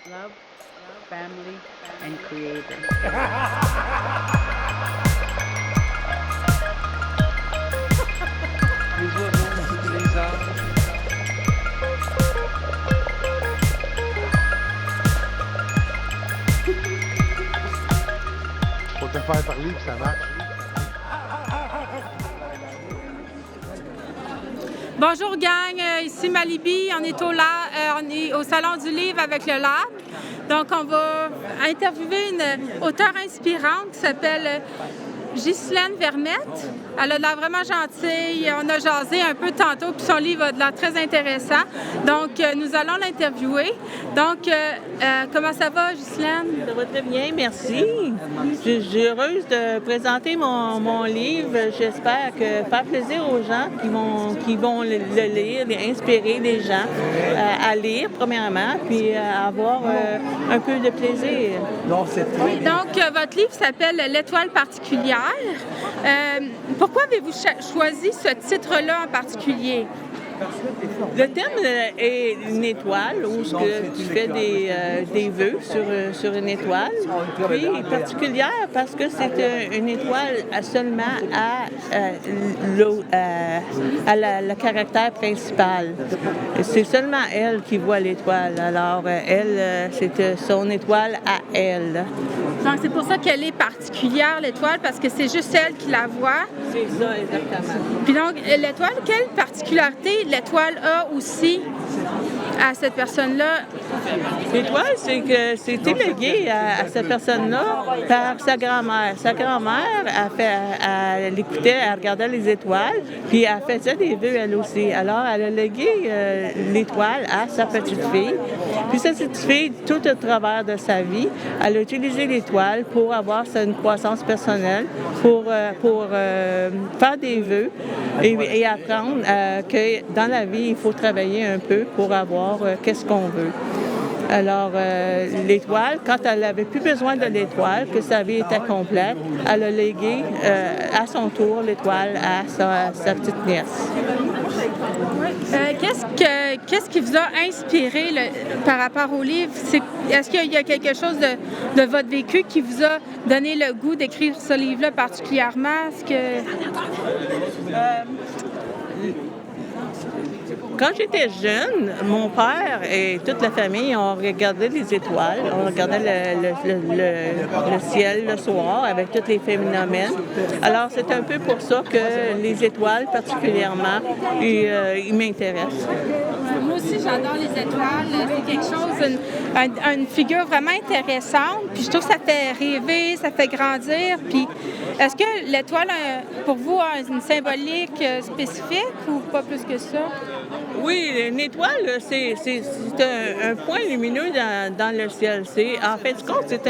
love, family, and creator. Faut te faire parler puis ça marche. Bonjour gang, ici Malibi, on est on est au Salon du Livre avec le Lab. Donc on va interviewer une auteure inspirante qui s'appelle Ghislaine Vermette. Elle a l'air vraiment gentille, on a jasé un peu tantôt, puis son livre a de l'air très intéressant. Donc nous allons l'interviewer. Donc comment ça va Ghislaine? Ça va très bien, merci. Je suis heureuse de présenter mon livre. J'espère que faire plaisir aux gens qui vont le lire, inspirer les gens à lire premièrement, puis avoir un peu de plaisir. Oui, donc votre livre s'appelle L'étoile particulière. Pourquoi avez-vous choisi ce titre-là en particulier? Le thème est une étoile, où tu fais des vœux sur une étoile. Puis particulière parce que c'est une étoile seulement le caractère principal. C'est seulement elle qui voit l'étoile. Alors, elle, c'est son étoile à elle. Donc, c'est pour ça qu'elle est particulière, l'étoile, parce que c'est juste elle qui la voit. C'est ça, exactement. Puis donc, l'étoile, quelle particularité l'étoile a aussi à cette personne-là? L'étoile, c'est que c'est élégué à cette personne-là par sa grand-mère. Sa grand-mère, elle écoutait, elle regardait les étoiles, puis elle faisait des vœux elle aussi. Alors, elle a légué l'étoile à sa petite-fille. Puis cette petite-fille, tout au travers de sa vie, elle a utilisé l'étoile pour avoir une croissance personnelle, pour faire des vœux et apprendre que dans la vie, il faut travailler un peu pour avoir qu'est-ce qu'on veut. Alors, l'étoile, quand elle n'avait plus besoin de l'étoile, que sa vie était complète, elle a légué à son tour l'étoile à sa petite nièce. Qu'est-ce qui vous a inspiré par rapport au livre? Est-ce qu'il y a quelque chose de votre vécu qui vous a donné le goût d'écrire ce livre-là particulièrement? Quand j'étais jeune, mon père et toute la famille ont regardé les étoiles, on regardait le ciel le soir avec tous les phénomènes. Alors, c'est un peu pour ça que les étoiles, particulièrement, ils m'intéressent. Moi aussi, j'adore les étoiles. C'est quelque chose, une figure vraiment intéressante. Puis je trouve que ça fait rêver, ça fait grandir. Puis est-ce que l'étoile, pour vous, a une symbolique spécifique ou pas plus que ça? Oui, une étoile, c'est un point lumineux dans le ciel. En fait, c'est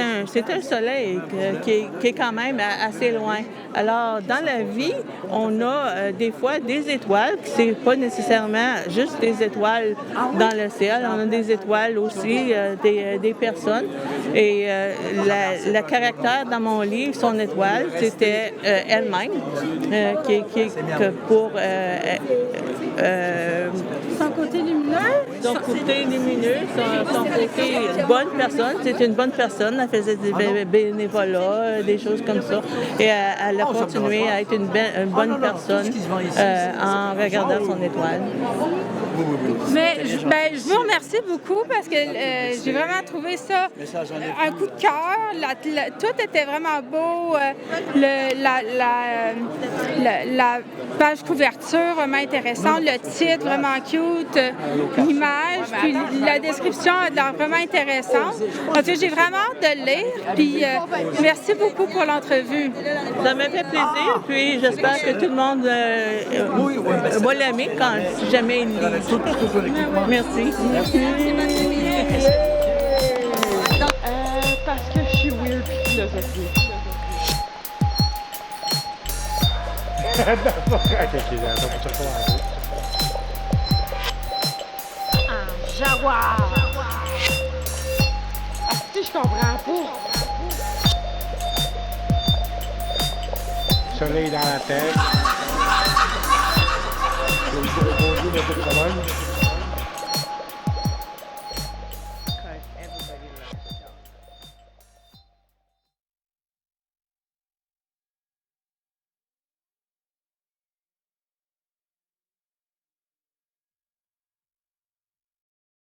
un soleil qui est quand même assez loin. Alors, dans la vie, on a des fois des étoiles, c'est pas nécessairement juste des étoiles dans le ciel. On a des étoiles aussi, des personnes. Et le caractère dans mon livre, son étoile, c'était elle-même, Son côté lumineux? Son côté lumineux, son côté bonne personne. C'est une bonne personne. Elle faisait des bénévolats, des choses comme ça. Et elle a continué à être une bonne personne en regardant son étoile. Mais je vous remercie beaucoup parce que j'ai vraiment trouvé ça un coup de cœur. Tout était vraiment beau. La page couverture vraiment intéressante, le titre vraiment cute, l'image, puis la description a l'air vraiment intéressante. Donc, j'ai vraiment hâte de le lire. Puis merci beaucoup pour l'entrevue. Ça m'a fait plaisir. Puis j'espère que tout le monde va l'aimer si jamais il lit. Merci. Parce que je suis weird et philosophique. Un jaguar. Ah, si je comprends pas. Soleil dans la tête. Bonjour, notre travail.